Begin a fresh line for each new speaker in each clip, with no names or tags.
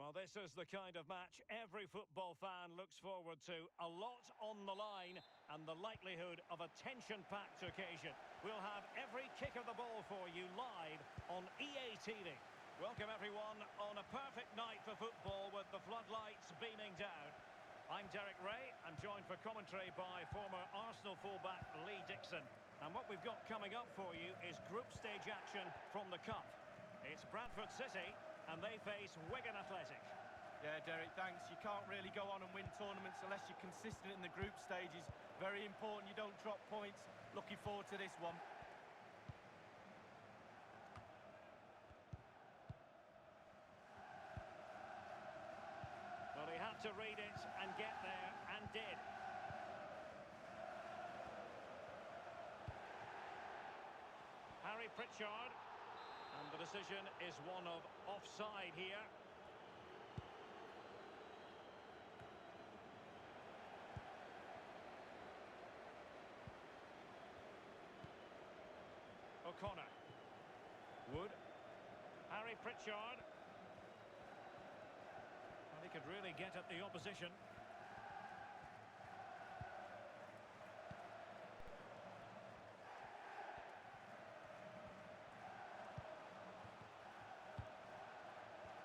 Well, this is the kind of match every football fan looks forward to. A lot on the line and the likelihood of a tension-packed occasion. We'll have every kick of the ball for you live on EA TV. Welcome, everyone, on a perfect night for football with the floodlights beaming down. I'm Derek Ray. I'm joined for commentary by former Arsenal fullback Lee Dixon. And what we've got coming up for you is group stage action from the Cup. It's Bradford City, and they face Wigan Athletic.
Yeah, Derek, thanks. You can't really go on and win tournaments unless you're consistent in the group stages. Very important you don't drop points. Looking forward to this one.
Well, he had to read it and get there, and did. Harry Pritchard. And the decision is one of offside here. O'Connor. Wood. Harry Pritchard. And he could really get at the opposition.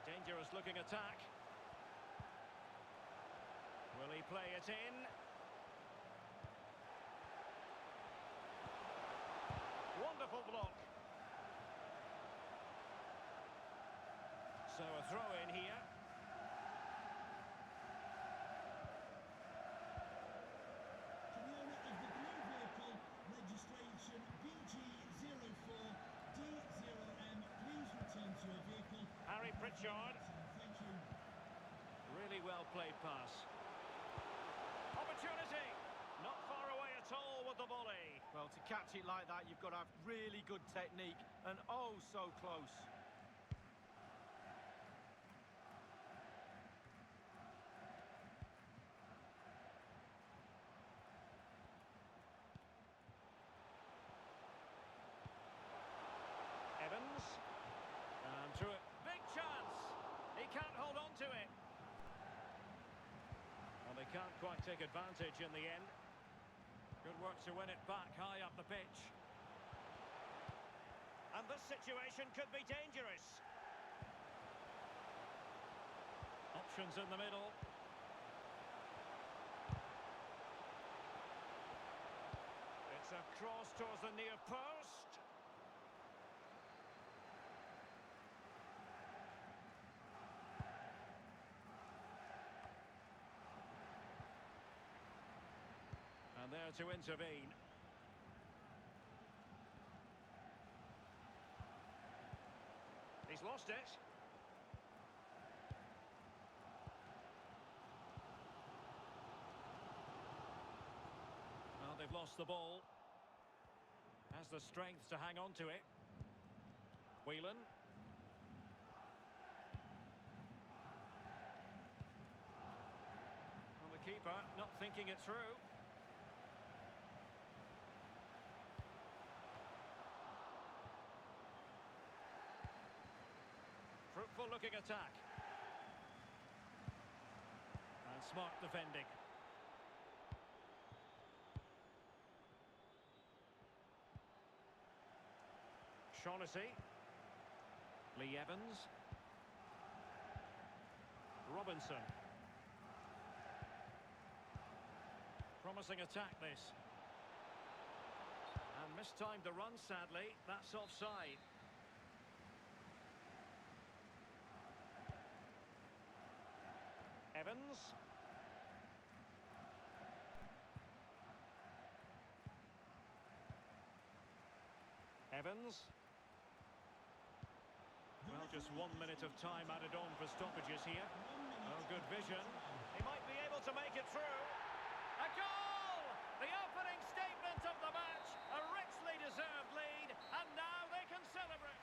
Dangerous looking attack. Will he play it in? Wonderful block. So a throw in here.
To the owner of the blue vehicle, registration BG04D0M, please return to your vehicle.
Harry Pritchard.
Thank you.
Really well played pass. Opportunity! Not far away at all with the volley.
Well, to catch it like that, you've got to have really good technique, and oh, so close.
Evans. And through it. Big chance! He can't hold on to it. Well, they can't quite take advantage in the end. Good work to win it back high up the pitch. And this situation could be dangerous. Options in the middle. It's a cross towards the near post. And there to intervene. He's lost it. Well, they've lost the ball. Has the strength to hang on to it. Whelan. Well, the keeper not thinking it through. Fruitful looking attack. And smart defending. Shaughnessy. Lee Evans. Robinson. Promising attack this. And mistimed the run, sadly. That's offside. Evans. Evans. Well, just 1 minute of time added on for stoppages here. Oh, good vision. He might be able to make it through. A goal! The opening statement of the match. A richly deserved lead, and now they can celebrate.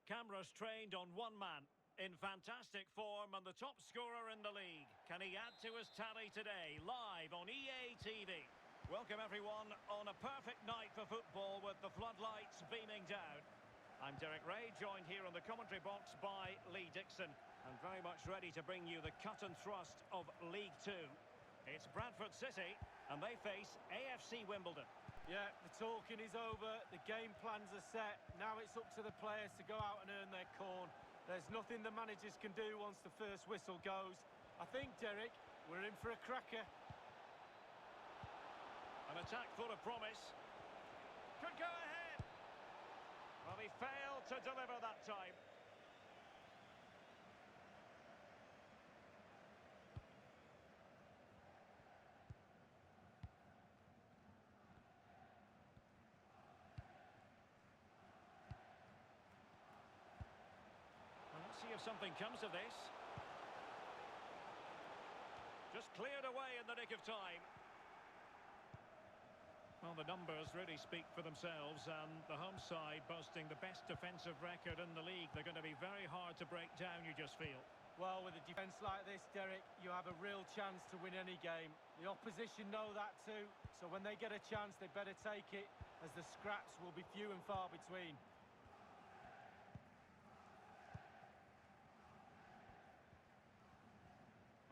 Cameras trained on one man. In fantastic form and the top scorer in the league. Can he add to his tally today? Live on EA TV. Welcome everyone on a perfect night for football with the floodlights beaming down. I'm Derek Ray, joined here in the commentary box by Lee Dixon. And very much ready to bring you the cut and thrust of League Two. It's Bradford City and they face AFC Wimbledon.
Yeah, the talking is over, the game plans are set. Now it's up to the players to go out and earn their corn. There's nothing the managers can do once the first whistle goes. I think, Derek, we're in for a cracker.
An attack full of promise. Could go ahead. Well, he failed to deliver that time. Well, let's see if something comes of this. Just cleared away in the nick of time. Well, the numbers really speak for themselves, and the home side boasting the best defensive record in the league. They're going to be very hard to break down, you just feel.
Well, with a defence like this, Derek, you have a real chance to win any game. The opposition know that too, so when they get a chance, they better take it, as the scraps will be few and far between.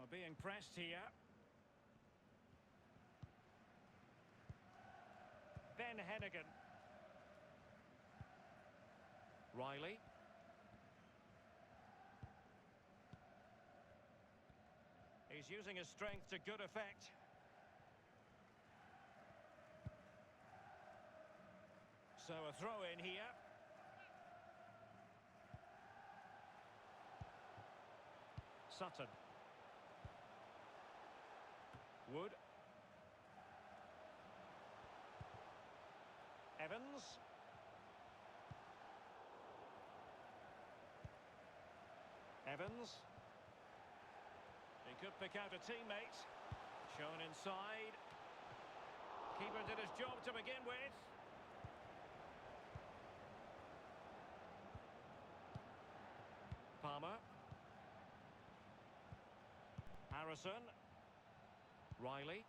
Well, being pressed here. Ben Hennigan. Riley. He's using his strength to good effect. So a throw in here. Sutton. Wood. Evans. Evans. He could pick out a teammate. Shown inside. Keeper did his job to begin with. Palmer. Harrison. Riley.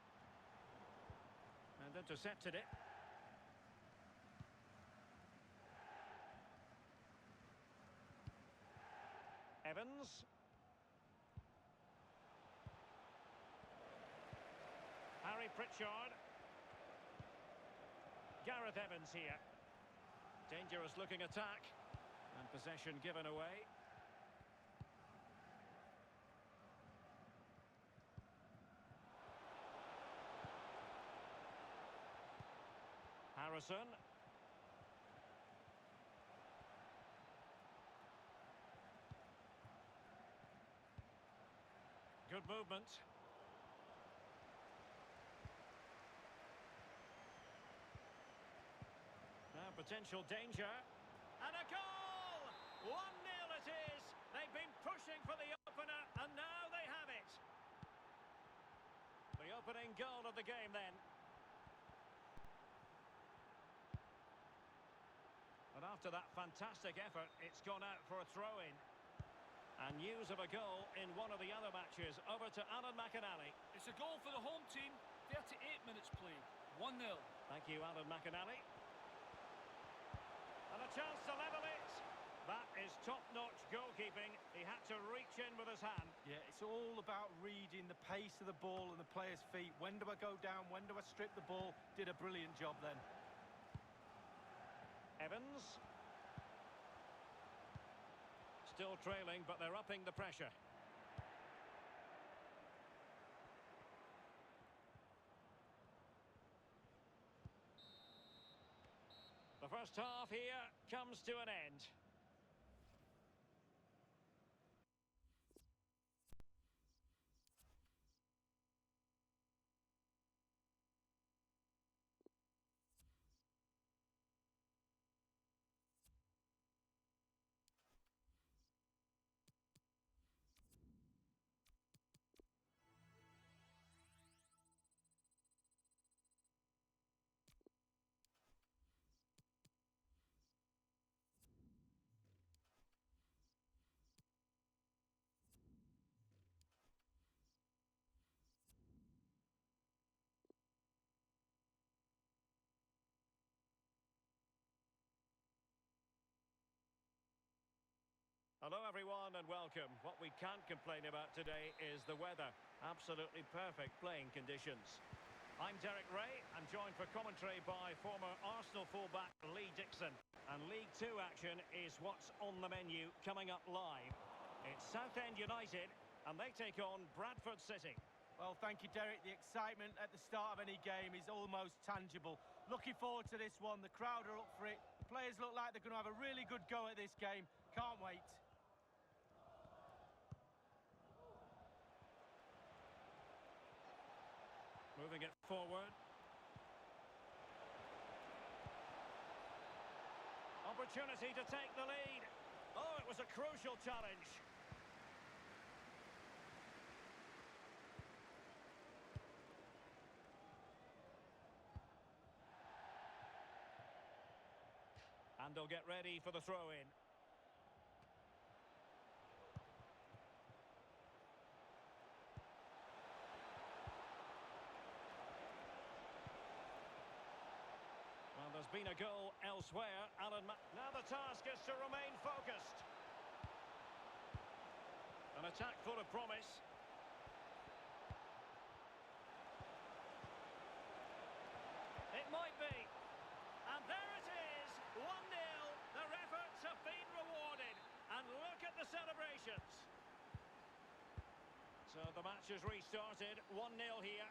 And intercepted it. Evans. Harry Pritchard. Gareth Evans here. Dangerous looking attack. And possession given away. Harrison. Good movement. Now potential danger. And a goal! 1-0 it is. They've been pushing for the opener, and now they have it. The opening goal of the game then. And after that fantastic effort, it's gone out for a throw-in. And news of a goal in one of the other matches. Over to Alan McInally.
It's a goal for the home team. 38 minutes played. 1-0.
Thank you, Alan McInally. And a chance to level it. That is top-notch goalkeeping. He had to reach in with his hand.
Yeah, it's all about reading the pace of the ball and the player's feet. When do I go down? When do I strip the ball? Did a brilliant job then.
Evans. Still trailing, but they're upping the pressure. The first half here comes to an end. Hello everyone and welcome. What we can't complain about today is the weather. Absolutely perfect playing conditions. I'm Derek Ray. I'm joined for commentary by former Arsenal fullback Lee Dixon. And League 2 action is what's on the menu coming up live. It's Southend United and they take on Bradford City.
Well, thank you, Derek. The excitement at the start of any game is almost tangible. Looking forward to this one. The crowd are up for it. The players look like they're going to have a really good go at this game. Can't wait.
Moving it forward. Opportunity to take the lead. Oh, it was a crucial challenge. And they'll get ready for the throw-in. Well, there's been a goal elsewhere. Now the task is to remain focused. An attack full of promise. It might be. And there it is, 1-0. Their efforts have been rewarded. And look at the celebrations. So the match has restarted, 1-0 here.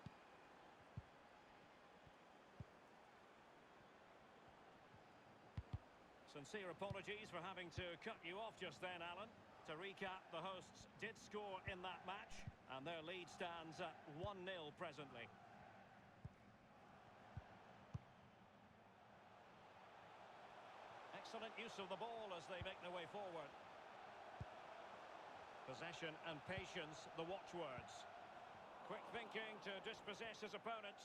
Sincere apologies for having to cut you off just then, Alan. To recap, the hosts did score in that match, and their lead stands at 1-0 presently. Excellent use of the ball as they make their way forward. Possession and patience, the watchwords. Quick thinking to dispossess his opponent.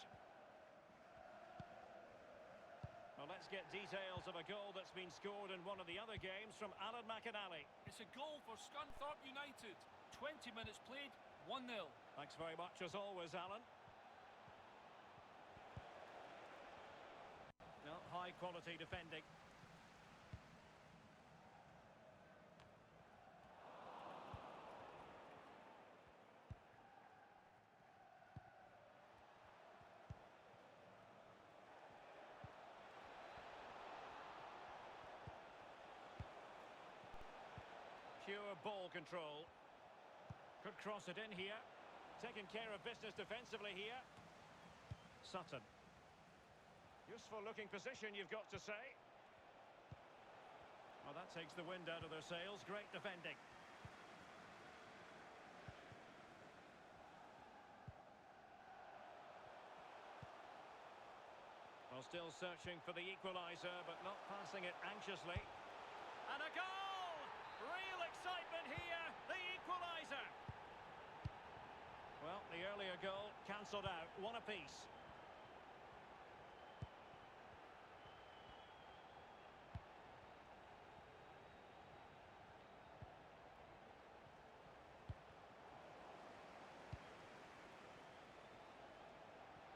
Well, let's get details of a goal that's been scored in one of the other games from Alan McInally.
It's a goal for Scunthorpe United. 20 minutes played, 1-0.
Thanks very much as always, Alan. No, high quality defending. Pure ball control. Could cross it in here. Taking care of business defensively here. Sutton. Useful looking position, you've got to say. Well, that takes the wind out of their sails. Great defending. Well, still searching for the equaliser, but not passing it anxiously. And a goal! Real excitement here, the equaliser. Well, the earlier goal cancelled out, one apiece.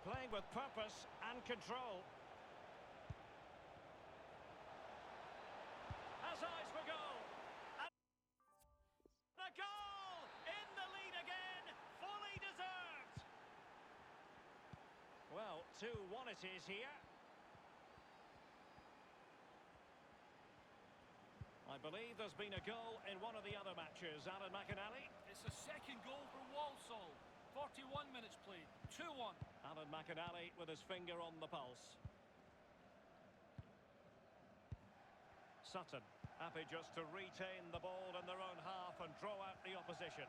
Playing with purpose and control. Has eyes for goal. Goal! In the lead again, fully deserved. Well, 2-1 it is here. I believe there's been a goal in one of the other matches, Alan McInally.
It's a second goal for Walsall. 41 minutes played, 2-1.
Alan McInally with his finger on the pulse. Sutton. Happy just to retain the ball in their own half and draw out the opposition.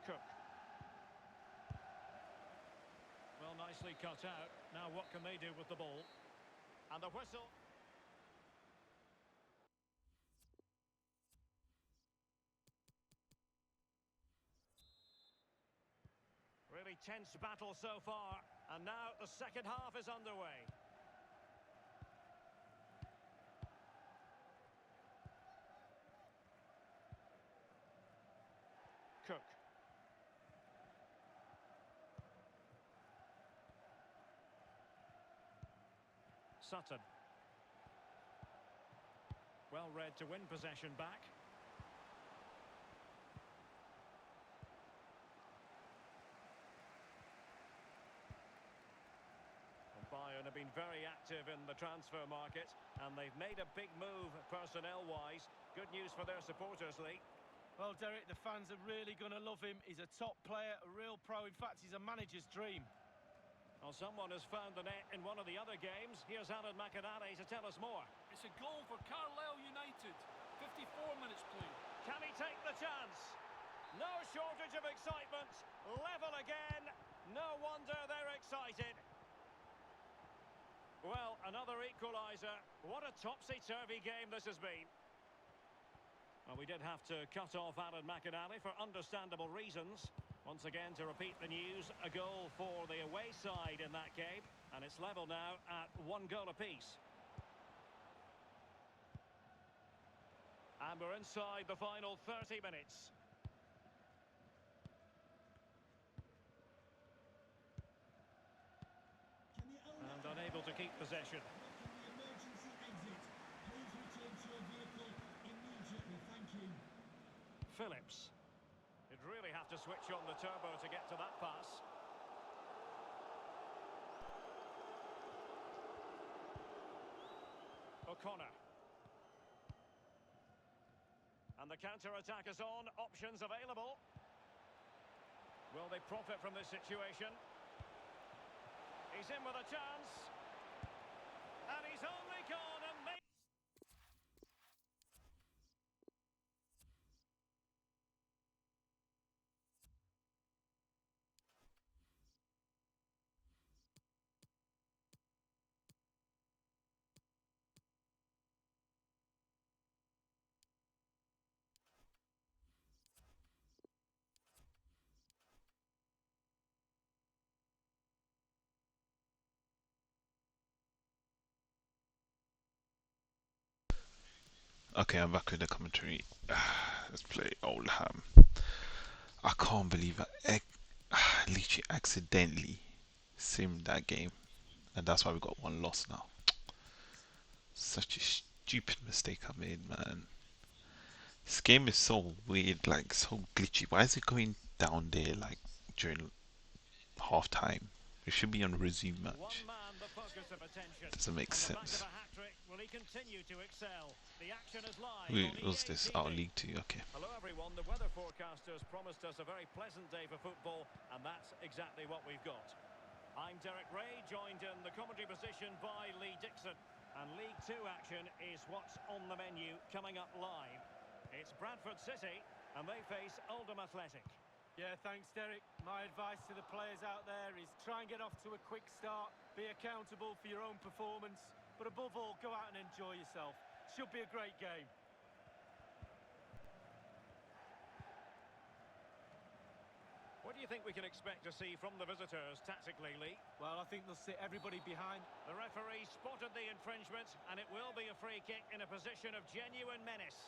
Cook. Well, nicely cut out. Now what can they do with the ball? And the whistle. Really tense battle so far. And now the second half is underway. Cook. Sutton. Well well read to win possession back. Bayern have been very active in the transfer market, and they've made a big move personnel-wise. Good news for their supporters, Lee.
Well, Derek, the fans are really going to love him. He's a top player, a real pro. In fact, he's a manager's dream.
Well, someone has found the net in one of the other games. Here's Alan McInally to tell us more.
It's a goal for Carlisle United. 54 minutes played.
Can he take the chance? No shortage of excitement. Level again. No wonder they're excited. Well, another equaliser. What a topsy-turvy game this has been. Well, we did have to cut off Alan McInally for understandable reasons. Once again, to repeat the news, a goal for the away side in that game. And it's level now at 1 goal apiece. And we're inside the final 30 minutes. And unable to keep possession. Phillips. You'd really have to switch on the turbo to get to that pass. O'Connor. And the counter-attack is on. Options available. Will they profit from this situation? He's in with a chance. And he's only gone and made...
Okay, I'm back with the commentary. Let's play Oldham. I can't believe I literally accidentally simmed that game, and that's why we got one loss now. Such a stupid mistake I made, man. This game is so weird, like so glitchy. Why is it going down there like during half time? It should be on a resume match. Doesn't make sense. Wait, what's this? Oh, League 2, okay.
Hello everyone, the weather forecasters promised us a very pleasant day for football, and that's exactly what we've got. I'm Derek Ray, joined in the commentary position by Lee Dixon, and League 2 action is what's on the menu coming up live. It's Bradford City, and they face Oldham Athletic.
Yeah, thanks, Derek. My advice to the players out there is try and get off to a quick start, be accountable for your own performance, but above all, go out and enjoy yourself. Should be a great game.
What do you think we can expect to see from the visitors tactically, Lee?
Well, I think they'll sit everybody behind.
The referee spotted the infringement, and it will be a free kick in a position of genuine menace.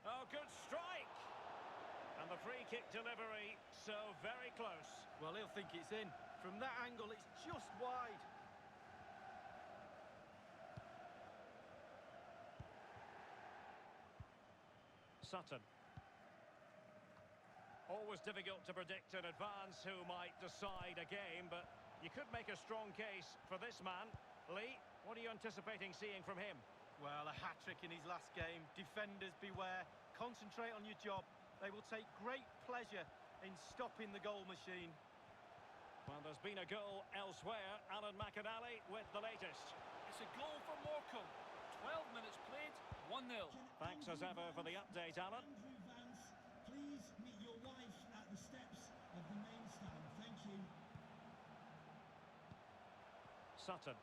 Oh, good strike! And the free kick delivery, so very close.
Well, he'll think it's in. From that angle, it's just wide.
Sutton. Always difficult to predict in advance who might decide a game, but you could make a strong case for this man. Lee, what are you anticipating seeing from him?
Well, a hat-trick in his last game. Defenders, beware. Concentrate on your job. They will take great pleasure in stopping the goal machine.
Well, there's been a goal elsewhere. Alan McInally with the latest.
It's a goal for Morecambe. 12 minutes played, 1-0.
Thanks as ever for the update, Alan.
Please meet your wife at the steps of the main stand. Thank you.
Sutton.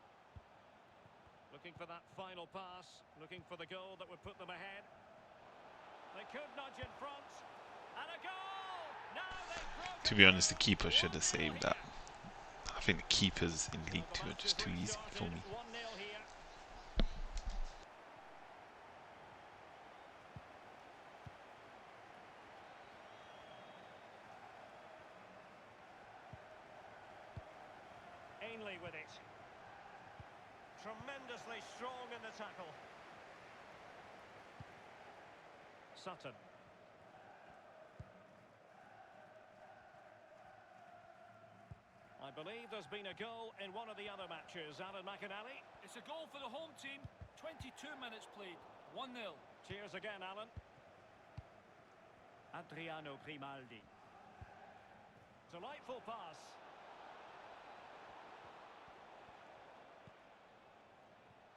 Looking for that final pass, looking for the goal that would put them ahead. They could nudge in front, and a goal! Now they've broken.
To be honest, the keeper should have saved that. I think the keepers in League 2 are just too easy for me.
Ainley with it. Tremendously strong in the tackle. Sutton. I believe there's been a goal in one of the other matches. Alan McInally.
It's a goal for the home team. 22 minutes played. 1-0.
Cheers again, Alan. Adriano Grimaldi. Delightful pass.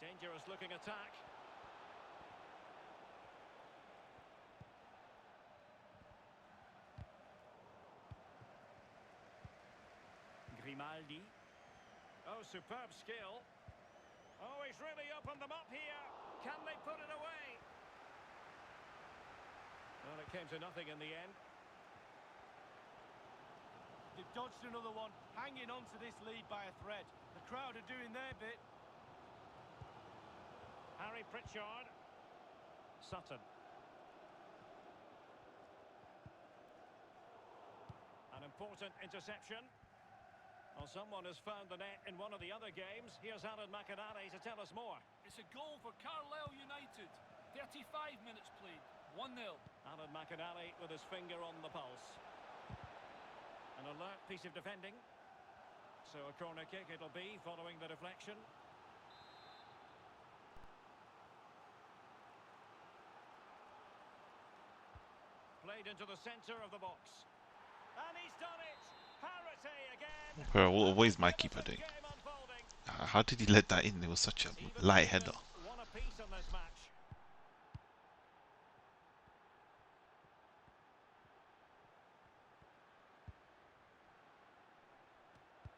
Dangerous looking attack. Grimaldi. Oh, superb skill. Oh, he's really opened them up here. Can they put it away? Well, it came to nothing in the end.
They've dodged another one, hanging on to this lead by a thread. The crowd are doing their bit.
Harry Pritchard. Sutton. An important interception. Well, someone has found the net in one of the other games. Here's Alan McInally to tell us more.
It's a goal for Carlisle United. 35 minutes played. 1-0.
Alan McInally with his finger on the pulse. An alert piece of defending. So a corner kick it'll be following the deflection. Played into the centre of the box. And he's done it! Parity again!
Well, what is my keeper doing? How did he let that in? It was such a light header.
One apiece on this match.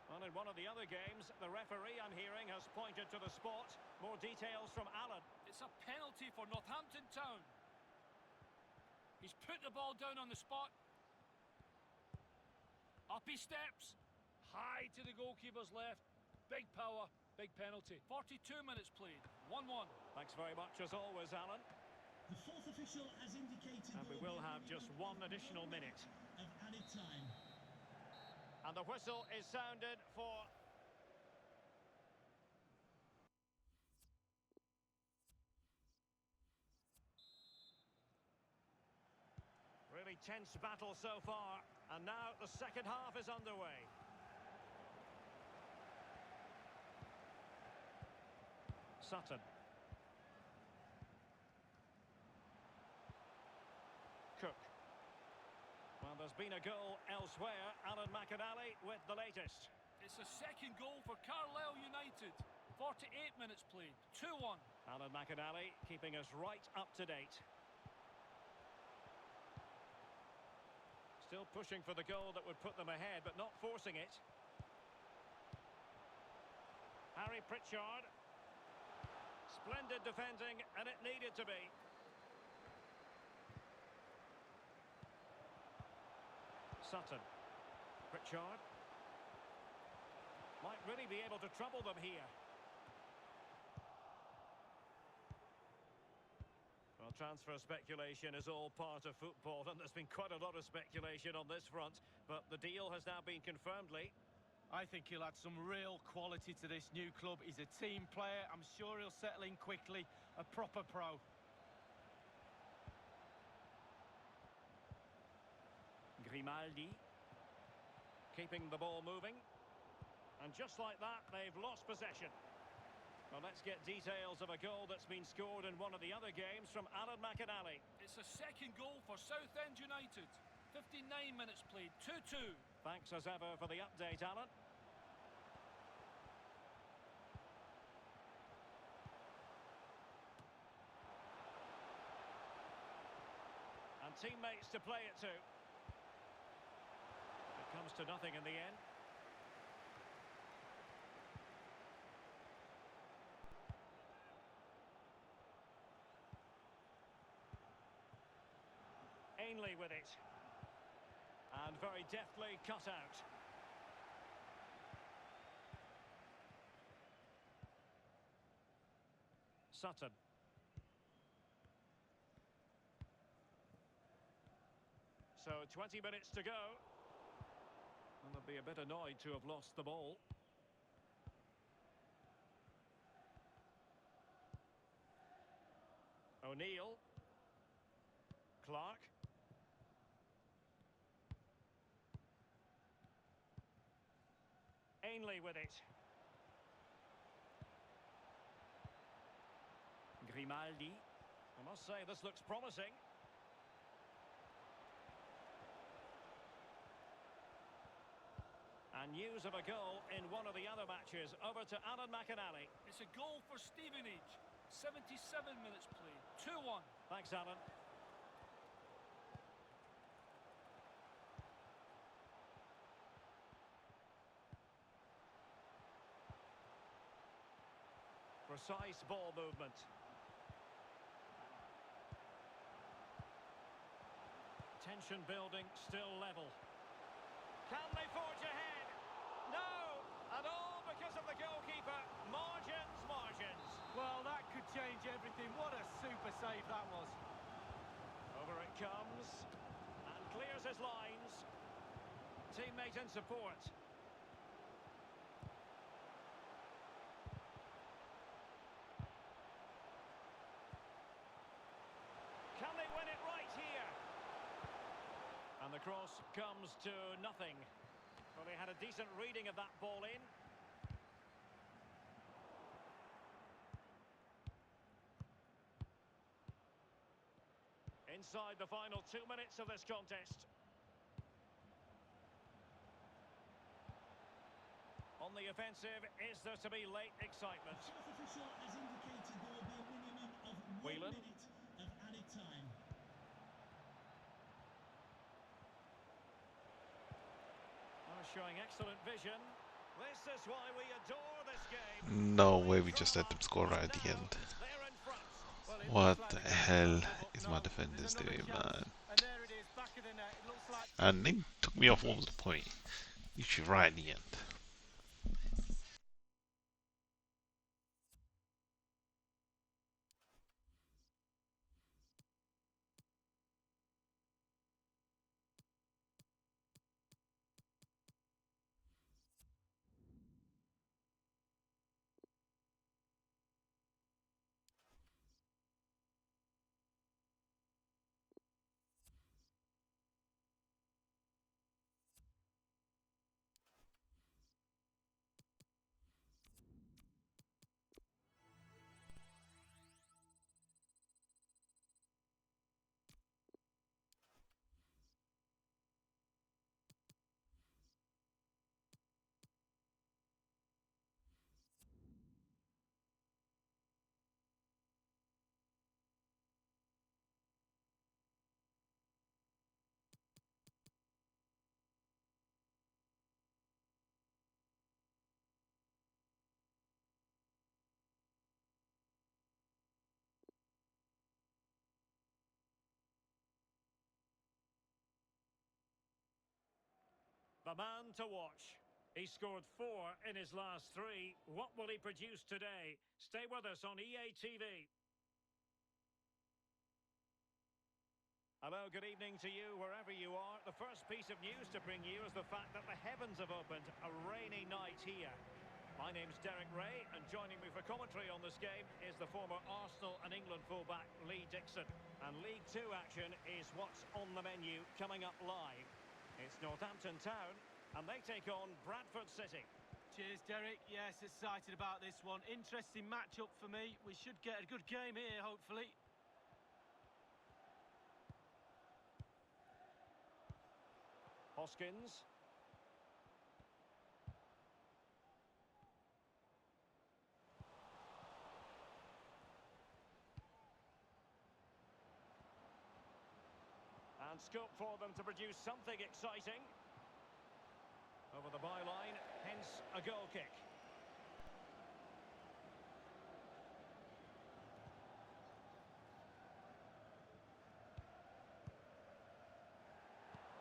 Well, in one of the other games, the referee, I'm hearing, has pointed to the spot. More details from Alan.
It's a penalty for Northampton Town. He's put the ball down on the spot. Up he steps. High to the goalkeeper's left. Big power, big penalty. 42 minutes played. 1-1.
Thanks very much as always, Alan.
The fourth official has indicated
And we will have just one additional minute.
Of added time.
And the whistle is sounded for... Really tense battle so far. And now the second half is underway. Sutton. Cook. Well, there's been a goal elsewhere. Alan McInally with the latest.
It's a second goal for Carlisle United. 48 minutes played. 2-1.
Alan McInally keeping us right up to date. Still pushing for the goal that would put them ahead, but not forcing it. Harry Pritchard. Splendid defending, and it needed to be. Sutton. Pritchard. Might really be able to trouble them here. Well, transfer speculation is all part of football, and there's been quite a lot of speculation on this front, but the deal has now been confirmed, Lee.
I think he'll add some real quality to this new club. He's a team player. I'm sure he'll settle in quickly. A proper pro.
Grimaldi. Keeping the ball moving. And just like that, they've lost possession. Well, let's get details of a goal that's been scored in one of the other games from Alan McInally.
It's a second goal for Southend United. 59 minutes played. 2-2.
Thanks as ever for the update, Alan. And teammates to play it to. It comes to nothing in the end. Ainley with it. And very deftly cut out. Sutton. So 20 minutes to go. And they'll be a bit annoyed to have lost the ball. O'Neill. Clark. Ainley with it. Grimaldi. I must say, this looks promising. And news of a goal in one of the other matches. Over to Alan McInally.
It's a goal for Stevenage. 77 minutes played. 2-1.
Thanks, Alan. Precise ball movement. Tension building, still level. Can they forge ahead? No! And all because of the goalkeeper. Margins, margins.
Well, that could change everything. What a super save that was.
Over it comes. And clears his lines. Teammate in support. Can they win it right here? And the cross comes to nothing. Well, they had a decent reading of that ball in. Inside the final 2 minutes of this contest. On the offensive, is there to be late excitement?
The fourth official has indicated there will be a minimum of 1
Whelan.
minute of added time.
Showing excellent vision. This is why we adore this game.
No way we just let them score right at the end.
They're in front.
Well, it
What
looks
the
like
hell
they've
is
got
my
no,
defenders
there's another
doing,
chance.
man?
And there it is, back of the net. It looks like
And they took me off what was the point. Literally right at the end.
The man to watch. He scored 4 in his last 3. What will he produce today? Stay with us on EA TV. Hello, good evening to you wherever you are. The first piece of news to bring you is the fact that the heavens have opened. A rainy night here. My name's Derek Ray, and joining me for commentary on this game is the former Arsenal and England fullback Lee Dixon. And League 2 action is what's on the menu coming up live. It's Northampton Town, and they take on Bradford City.
cheers, Derek. Yes, excited about this one. Interesting matchup for me. We should get a good game here, hopefully.
Hoskins. And scope for them to produce something exciting. Over the byline, hence a goal kick.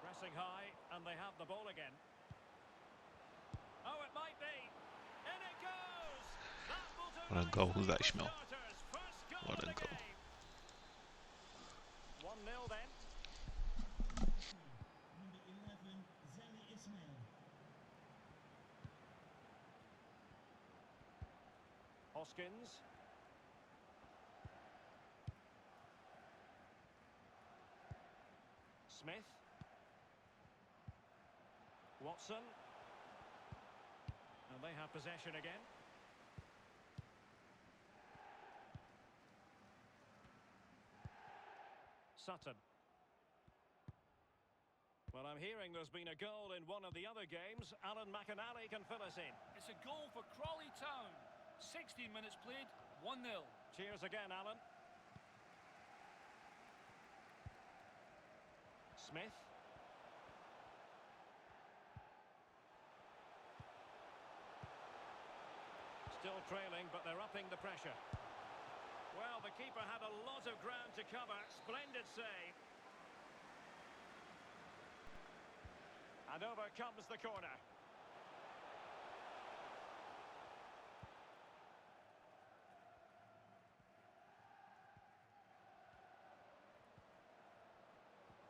Pressing high, and they have the ball again. Oh, it might be. In it goes! That will do.
What a goal. Who's that, Ishmael?
Starters. First goal
What
of
a
the
goal.
game. 1-0 then.
Number 11, Zeli Ismail.
Hoskins. Smith. Watson. And they have possession again. Sutton. Well, I'm hearing there's been a goal in one of the other games. Alan McInally can fill us in.
It's a goal for Crawley Town. 16 minutes played, 1-0.
Cheers again, Alan. Smith. Still trailing, but they're upping the pressure. Well, the keeper had a lot of ground to cover. Splendid save. And over comes the corner.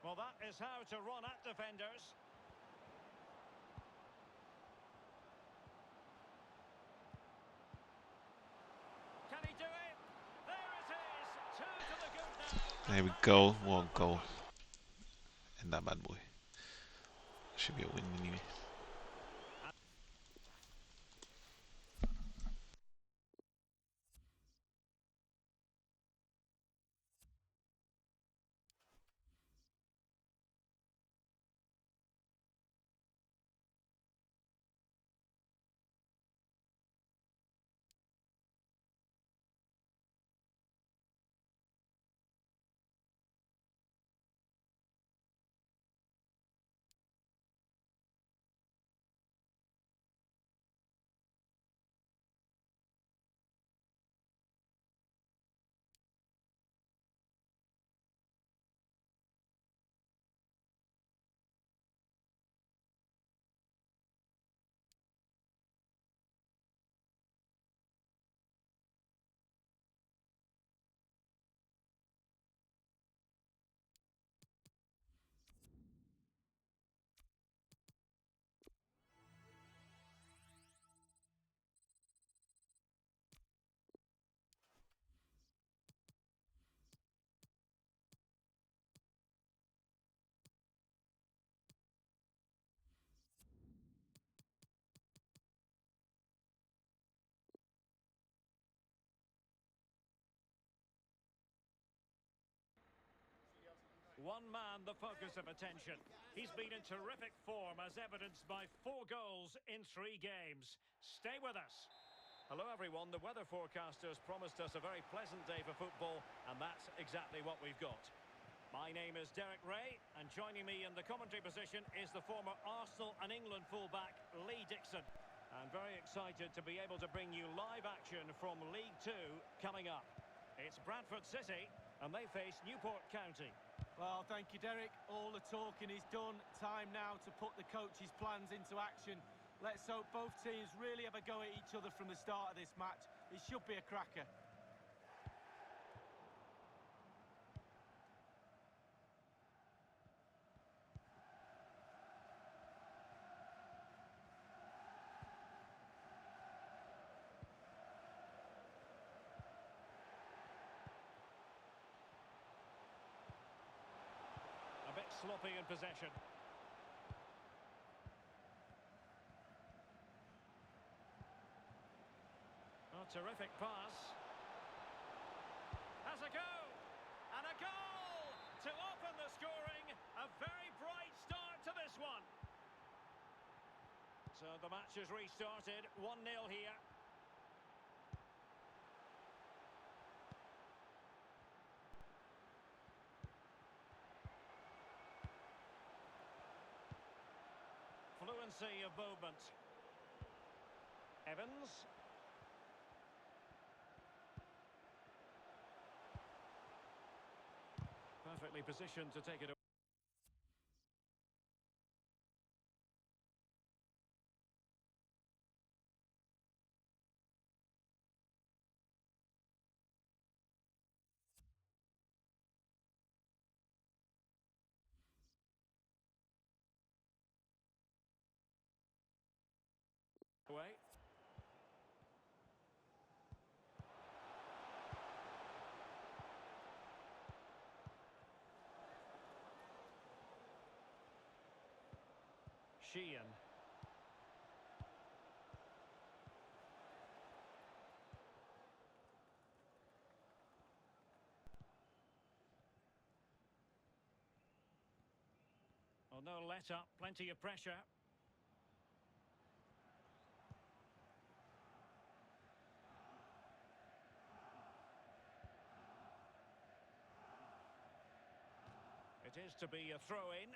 Well, that is how to run at defenders. Can he do it? There it is. Two to the good now.
There we go. One goal. And that bad boy. Should be a win anyway.
One man, the focus of attention. He's been in terrific form, as evidenced by 4 goals in 3 games. Stay with us. Hello, everyone. The weather forecasters promised us a very pleasant day for football, and that's exactly what we've got. My name is Derek Ray, and joining me in the commentary position is the former Arsenal and England fullback, Lee Dixon. I'm very excited to be able to bring you live action from League 2 coming up. It's Bradford City, and they face Newport County.
Well, thank you, Derek. All the talking is done. Time now to put the coach's plans into action. Let's hope both teams really have a go at each other from the start of this match. It should be a cracker.
A bit sloppy in possession. Oh, terrific pass. Has a go! And a goal! To open the scoring. A very bright start to this one. So the match has restarted. 1-0 here. Fluency of movement. Evans. Perfectly positioned to take it away. Sheehan. Well, no let up, plenty of pressure. It is to be a throw-in.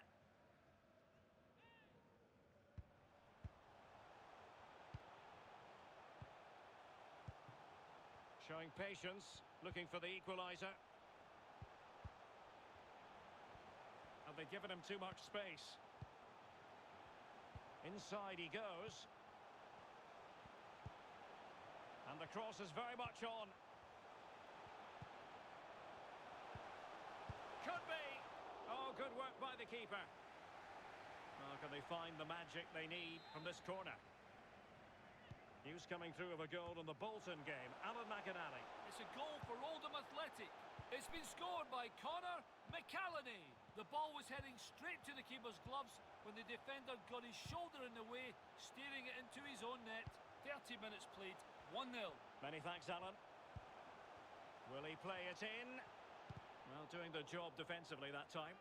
Showing patience, looking for the equaliser. Have they given him too much space? Inside he goes. And the cross is very much on. Could be. Oh, good work by the keeper. Now, can they find the magic they need from this corner? News coming through of a goal in the Bolton game. Alan McInally.
It's a goal for Oldham Athletic. It's been scored by Connor McCallany. The ball was heading straight to the keeper's gloves when the defender got his shoulder in the way, steering it into his own net. 30 minutes played, 1-0.
Many thanks, Alan. Will he play it in? Well, doing the job defensively that time.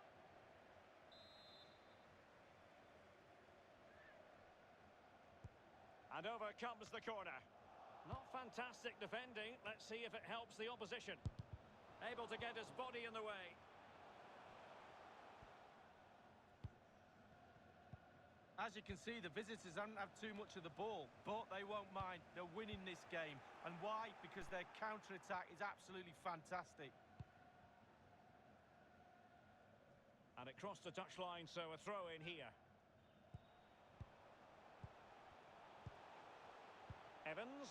And over comes the corner. Not fantastic defending. Let's see if it helps the opposition. Able to get his body in the way.
As you can see, the visitors haven't had too much of the ball, but they won't mind. They're winning this game. And why? Because their counter-attack is absolutely fantastic.
And it crossed the touchline, so a throw in here. Evans.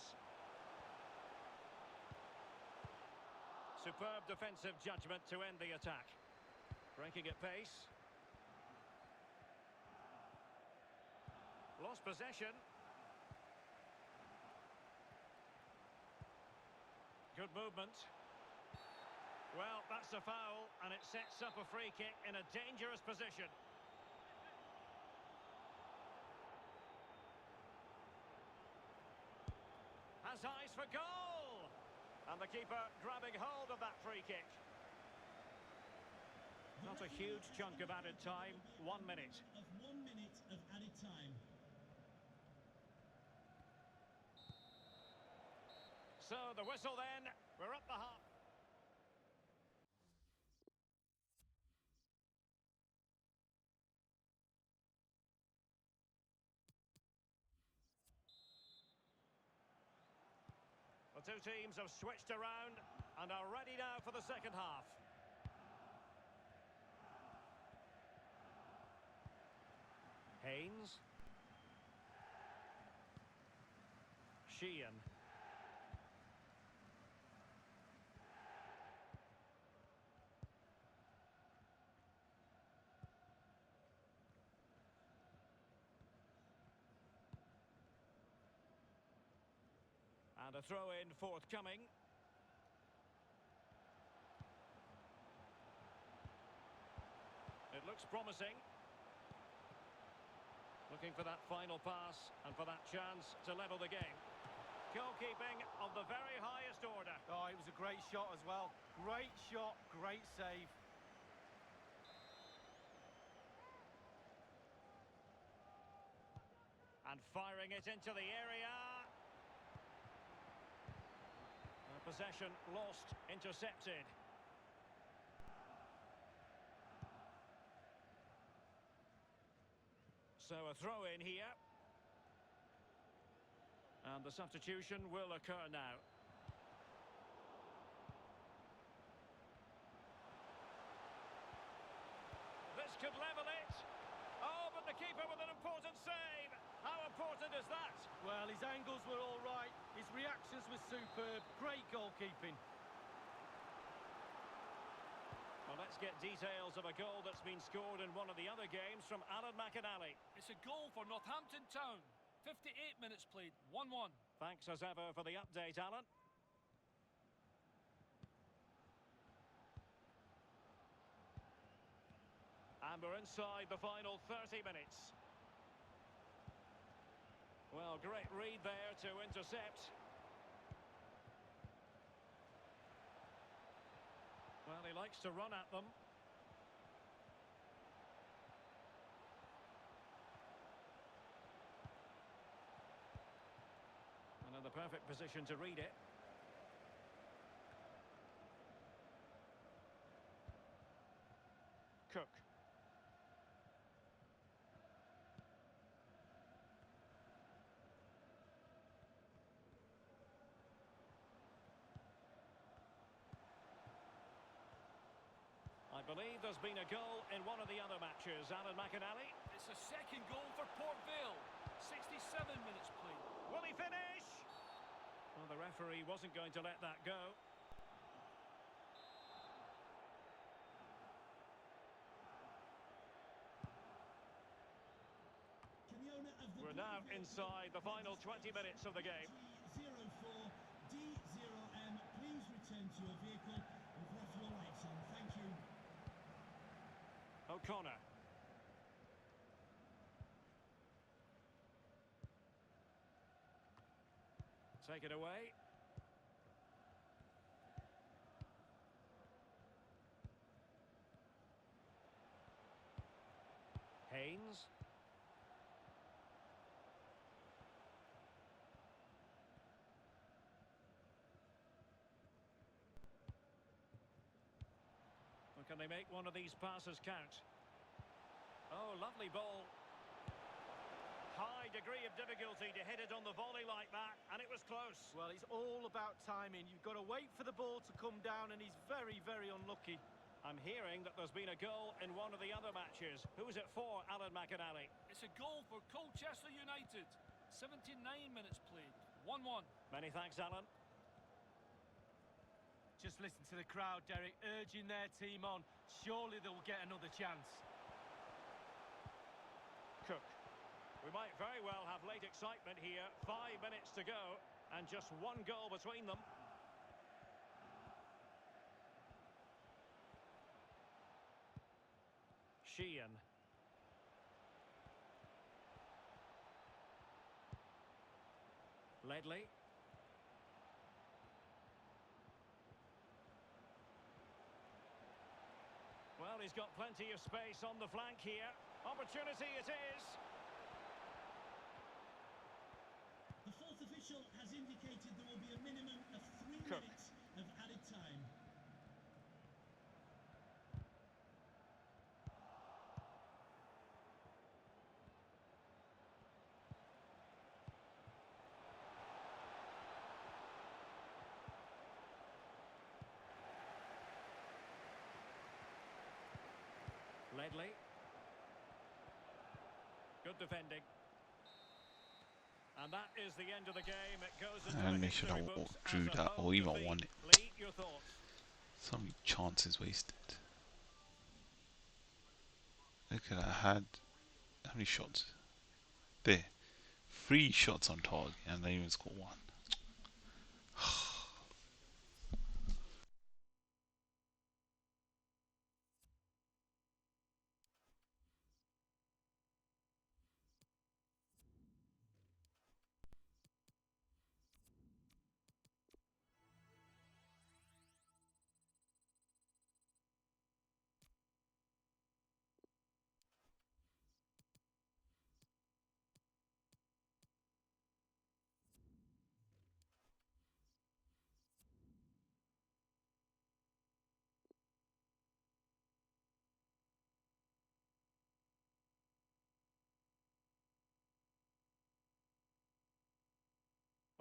Superb defensive judgment to end the attack. Breaking at pace. Lost possession. Good movement. Well, that's a foul, and it sets up a free kick in a dangerous position. Has eyes for goal! And the keeper grabbing hold of that free kick. Not a huge chunk of added time, 1 minute.
Of 1 minute of added time.
So the whistle then, we're at the half. The two teams have switched around and are ready now for the second half. Haynes. Sheehan. And a throw-in forthcoming. It looks promising. Looking for that final pass and for that chance to level the game. Goalkeeping of the very highest order.
Oh, it was a great shot as well. Great shot, great save.
And firing it into the area. Possession lost, intercepted. So a throw in here. And the substitution will occur now. This could level it. Oh, but the keeper with an important save. How important is that?
Well, his angles were all right. His reactions were superb. Great goalkeeping.
Well, let's get details of a goal that's been scored in one of the other games from Alan McInally.
It's a goal for Northampton Town. 58 minutes played, 1-1.
Thanks as ever for the update, Alan. And we're inside the final 30 minutes. Well, great read there to intercept. Well, he likes to run at them. And in the perfect position to read it. Cook. I believe there's been a goal in one of the other matches. Alan McInally.
It's a second goal for Port Vale. 67 minutes played.
Will he finish? Well, the referee wasn't going to let that go. We're now inside the final 20 minutes of the game.
04 D0M, please return to your vehicle. We've left your lights on. Thank you.
O'Connor. Take it away. Haynes. Well, can they make one of these passes count? Oh, lovely ball. High degree of difficulty to hit it on the volley like that, and it was close.
Well, it's all about timing. You've got to wait for the ball to come down, and he's very, very unlucky.
I'm hearing that there's been a goal in one of the other matches. Who's it for, Alan McInally?
It's a goal for Colchester United. 79 minutes played. 1-1.
Many thanks, Alan.
Just listen to the crowd, Derek, urging their team on. Surely they'll get another chance.
Cook. We might very well have late excitement here. 5 minutes to go and just one goal between them. Sheehan. Ledley. Well, he's got plenty of space on the flank here. Opportunity it is.
The fourth official has indicated there will be a minimum of 3
Cook.
minutes of added time.
Ledley. Good defending. And that is the end of the game. It goes into
And
the
they should have
history books
drew
as a
that
home
or even
defeat.
won it.
Lee, your thoughts?
So many chances wasted. Look at that. I had how many shots? There. 3 shots on target and they even scored 1.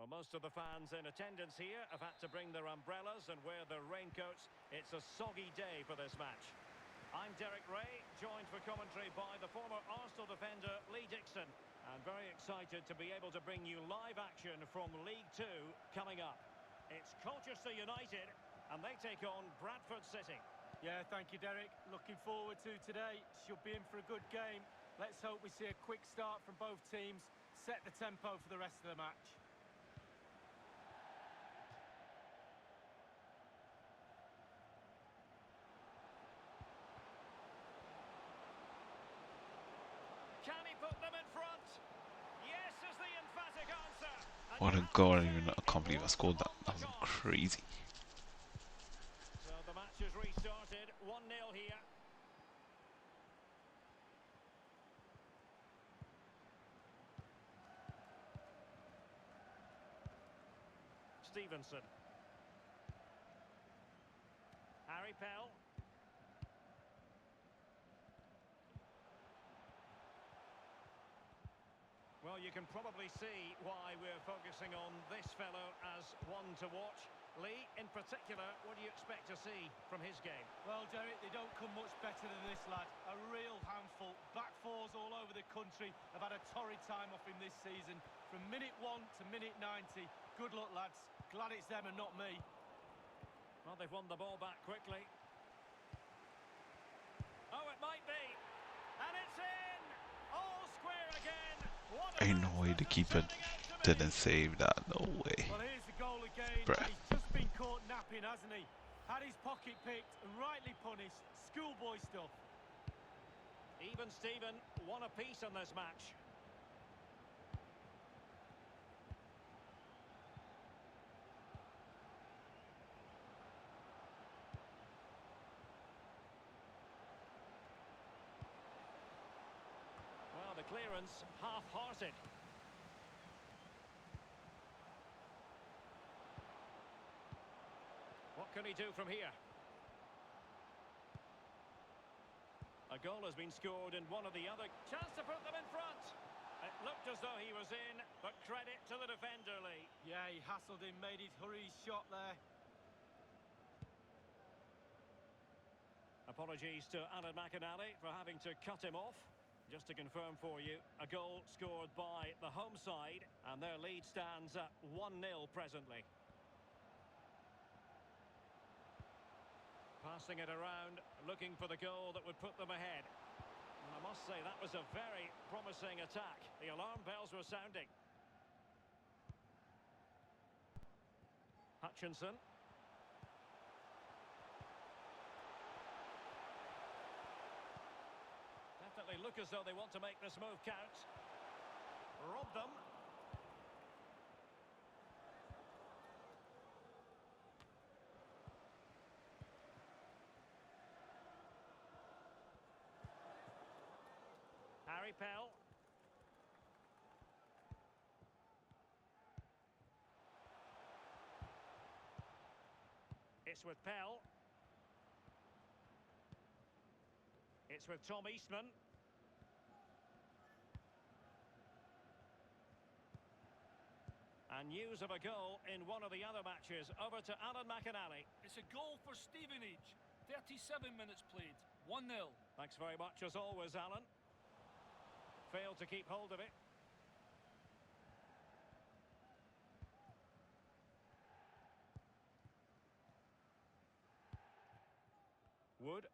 Well, most of the fans in attendance here have had to bring their umbrellas and wear their raincoats. It's a soggy day for this match. I'm Derek Ray, joined for commentary by the former Arsenal defender Lee Dixon. And very excited to be able to bring you live action from League 2 coming up. It's Colchester United, and they take on Bradford City.
Yeah, thank you, Derek. Looking forward to today. Should be in for a good game. Let's hope we see a quick start from both teams. Set the tempo for the rest of the match.
Can he put them in front? Yes is the emphatic
What a goal! I can't believe I scored that. That was crazy.
So the match has restarted. 1-0 here. Stevenson. Harry Pell. Well, you can probably see why we're focusing on this fellow as one to watch. Lee, in particular, what do you expect to see from his game?
Well, Derek, they don't come much better than this lad. A real handful. Back fours all over the country. Have had a torrid time off him this season. From minute 1 to minute 90. Good luck, lads. Glad it's them and not me.
Well, they've won the ball back quickly. Oh, it might be. And it's in! All square again.
Ain't no way the keeper didn't save that. No way.
Well, here's the goal again.
Bruh.
He's just been caught napping, hasn't he? Had his pocket picked and rightly punished. Schoolboy stuff.
Even Steven, one apiece in this match. Well, the clearance half-hearted. What can he do from here? A goal has been scored in one of the other. Chance to put them in front. It looked as though he was in, but credit to the defender, Lee.
Yeah, he hassled him, made his hurry shot there.
Apologies to Alan McInally for having to cut him off. Just to confirm for you, a goal scored by the home side, and their lead stands at 1-0 presently. Passing it around, looking for the goal that would put them ahead. And I must say, that was a very promising attack. The alarm bells were sounding. Hutchinson. Definitely look as though they want to make this move count. Rob them. Harry Pell. It's with Pell. It's with Tom Eastman. And news of a goal in one of the other matches. Over to Alan McInally.
It's a goal for Stevenage. 37 minutes played. 1-0.
Thanks very much as always, Alan. Failed to keep hold of it. Wood.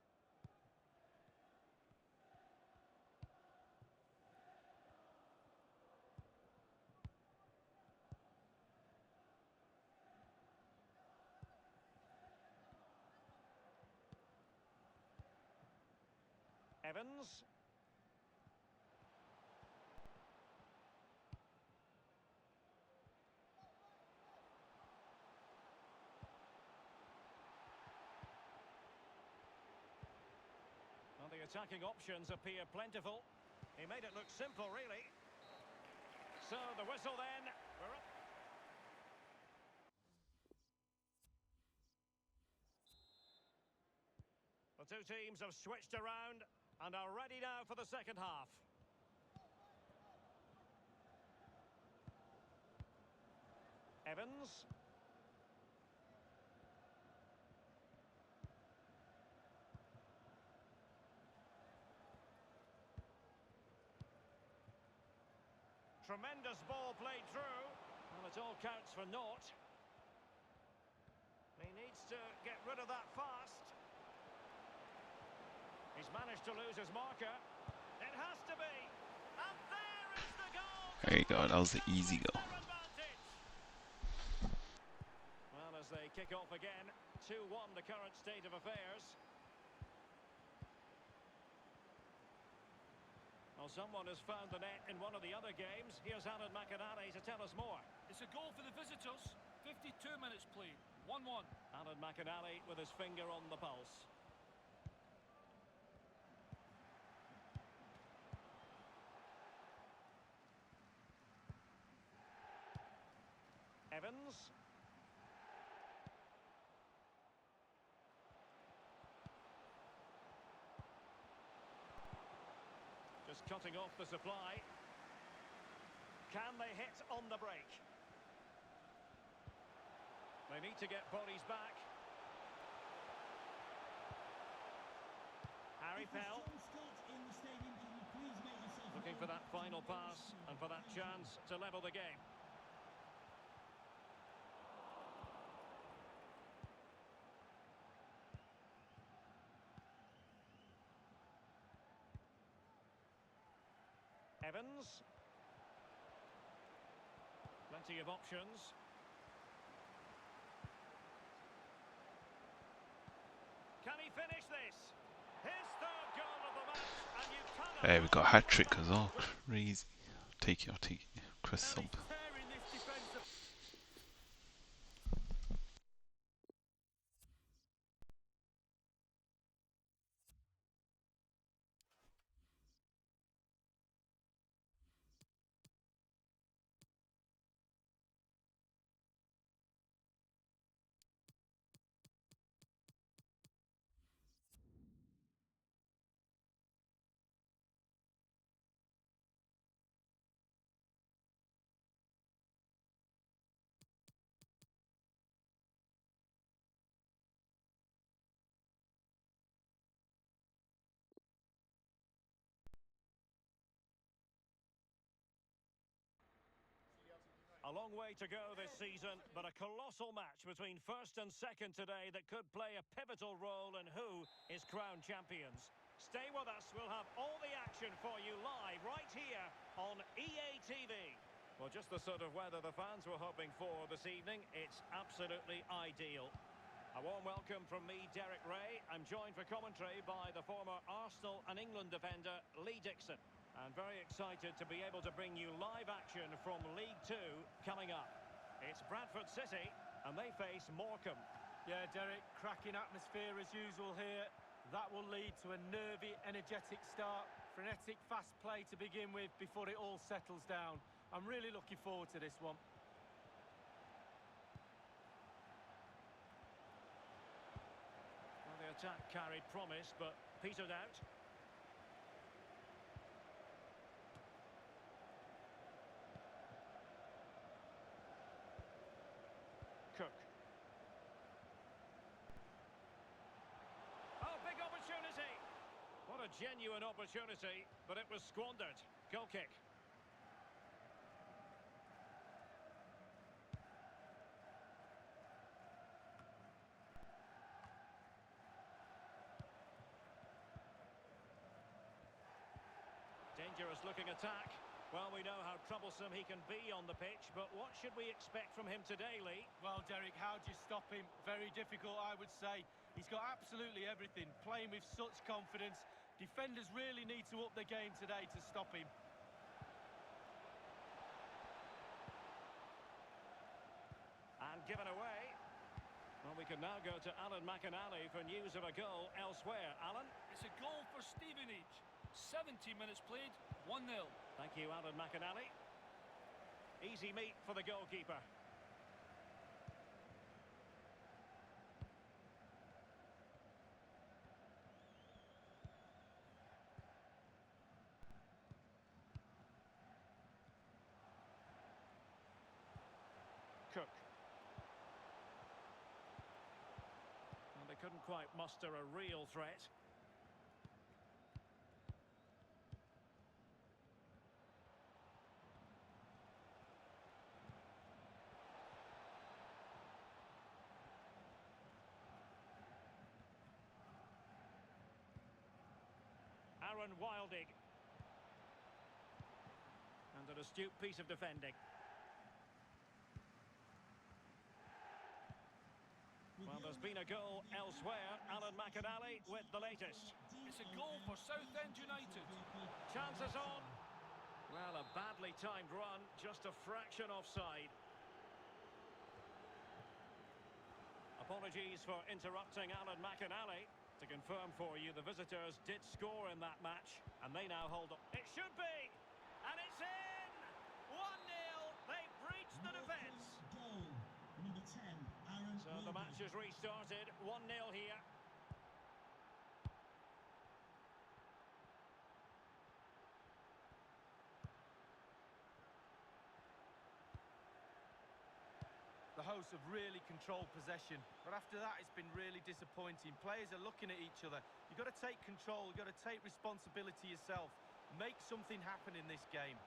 Evans. Well, the attacking options appear plentiful. He made it look simple, really. So the whistle then. We're up. The two teams have switched around and are ready now for the second half. Evans. Tremendous ball played through. Well, it all counts for naught. He needs to get rid of that fast. He's managed to lose his marker. It has to be. And there is the goal.
There you go. That was the easy goal.
Well, as they kick off again, 2-1 the current state of affairs. Well, someone has found the net in one of the other games. Here's Alan McInally to tell us more.
It's a goal for the visitors. 52 minutes played. 1-1.
Alan McInally with his finger on the pulse. Evans. Just cutting off the supply. Can they hit on the break? They need to get bodies back. Harry Pell. Looking for that final pass and for that chance to level the game. Evans. Plenty of options. Can he finish this? His third goal of the match, and you cannot...
Hey, we got a hat-trick as well. Crazy. Take it, I'll take it. Chris sub.
A long way to go this season, but a colossal match between first and second today that could play a pivotal role in who is crowned champions. Stay with us, we'll have all the action for you live right here on EA TV. Well, just the sort of weather the fans were hoping for this evening. It's absolutely ideal. A warm welcome from me, Derek Ray. I'm joined for commentary by the former Arsenal and England defender, Lee Dixon. And very excited to be able to bring you live action from League 2 coming up. It's Bradford City, and they face Morecambe.
Yeah, Derek, cracking atmosphere as usual here. That will lead to a nervy, energetic start. Frenetic, fast play to begin with before it all settles down. I'm really looking forward to this one.
Well, the attack carried promise, but petered out. Cook. Oh, big opportunity. What a genuine opportunity, but it was squandered. Goal kick. Dangerous looking attack. Well, we know how troublesome he can be on the pitch, but what should we expect from him today, Lee?
Well, Derek, how do you stop him? Very difficult, I would say. He's got absolutely everything, playing with such confidence. Defenders really need to up their game today to stop him.
And given away. Well, we can now go to Alan McInally for news of a goal elsewhere. Alan?
It's a goal for Stevenage. 70 minutes played, 1-0.
Thank you, Alan McInally. Easy meet for the goalkeeper. Cook. Well, they couldn't quite muster a real threat. Aaron Wildig. And an astute piece of defending. Well, there's been a goal elsewhere. Alan McInally with the latest.
It's a goal for Southend United.
Chances on. Well, a badly timed run, just a fraction offside. Apologies for interrupting Alan McInally. To confirm for you, the visitors did score in that match, and they now hold on. It should be! And it's in! 1-0! They breached the defence.
Goal, number 10, Aaron.
So the match has restarted. 1-0 here.
The hosts have really controlled possession, but after that it's been really disappointing. Players are looking at each other. You've got to take control, you've got to take responsibility yourself. Make something happen in this game.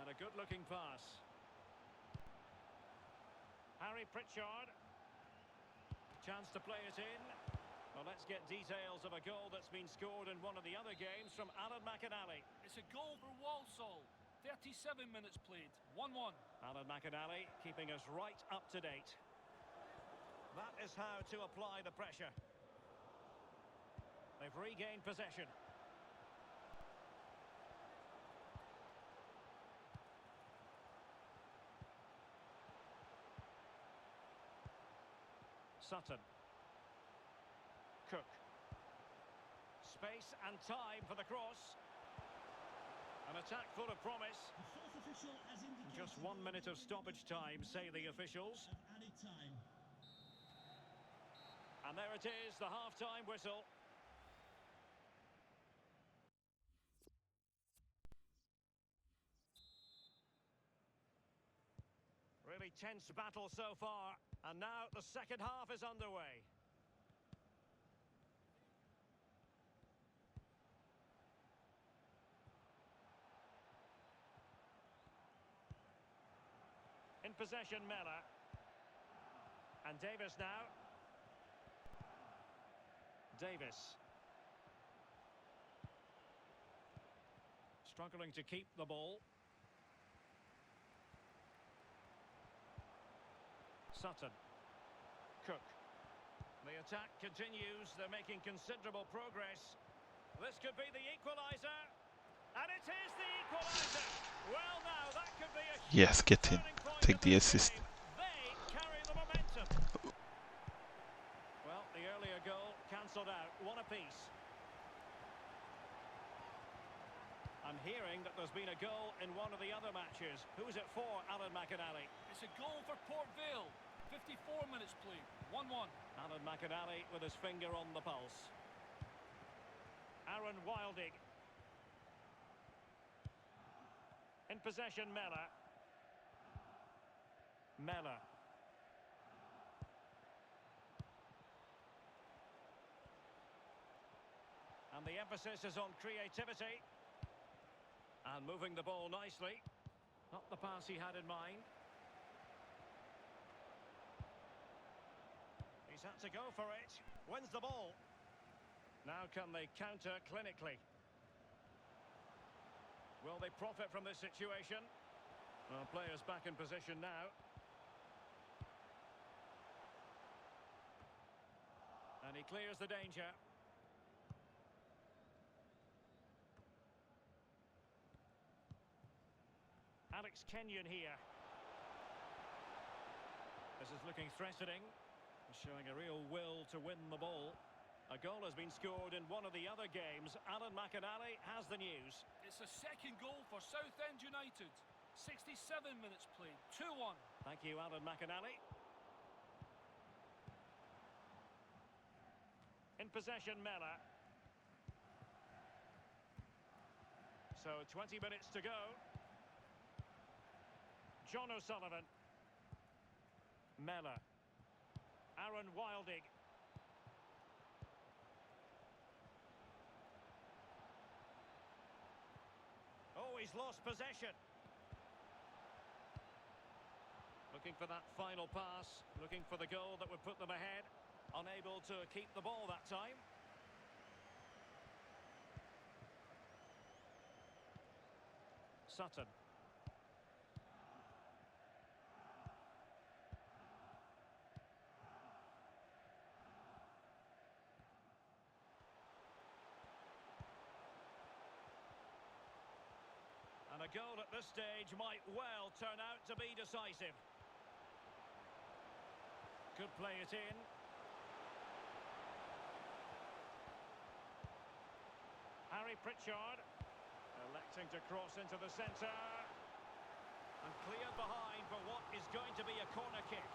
And a good-looking pass. Harry Pritchard. Chance to play it in. Well, let's get details of a goal that's been scored in one of the other games from Alan McInally.
It's a goal for Walsall. 37 minutes played. 1-1.
Alan McInally keeping us right up to date. That is how to apply the pressure. They've regained possession. Sutton. Cook. Space and time for the cross. An attack full of promise.
The fourth official has indicated
Just 1 minute of stoppage time, say the officials.
of added time.
And there it is, the half-time whistle. Really tense battle so far. And now the second half is underway. In possession, Mellor. And Davis now. Davis. Struggling to keep the ball. Sutton. Cook. The attack continues. They're making considerable progress. This could be the equaliser. And it is the equaliser. Well, now that could be a
Yes, get in.
turning point
Take
of
the
this
assist.
game. They carry the momentum. Well, the earlier goal cancelled out. One apiece. I'm hearing that there's been a goal in one of the other matches. Who's it for, Alan McInally?
It's a goal for Port Vale. 54 minutes played. 1-1.
Alan McInally with his finger on the pulse. Aaron Wilding. In possession, Mellor. Mellor. And the emphasis is on creativity. And moving the ball nicely. Not the pass he had in mind. He's had to go for it. Wins the ball. Now can they counter clinically? Will they profit from this situation? Well, players back in position now. And he clears the danger. Alex Kenyon here. This is looking threatening. Showing a real will to win the ball. A goal has been scored in one of the other games. Alan McInally has the news.
It's a second goal for Southend United. 67 minutes played. 2-1.
Thank you, Alan McInally. In possession, Mellor. So 20 minutes to go. John O'Sullivan. Mellor. Aaron Wilding. Oh, he's lost possession. Looking for that final pass. Looking for the goal that would put them ahead. Unable to keep the ball that time. Sutton. goal at this stage might well turn out to be decisive. Could play it in. Harry Pritchard electing to cross into the centre. And cleared behind for what is going to be a corner kick.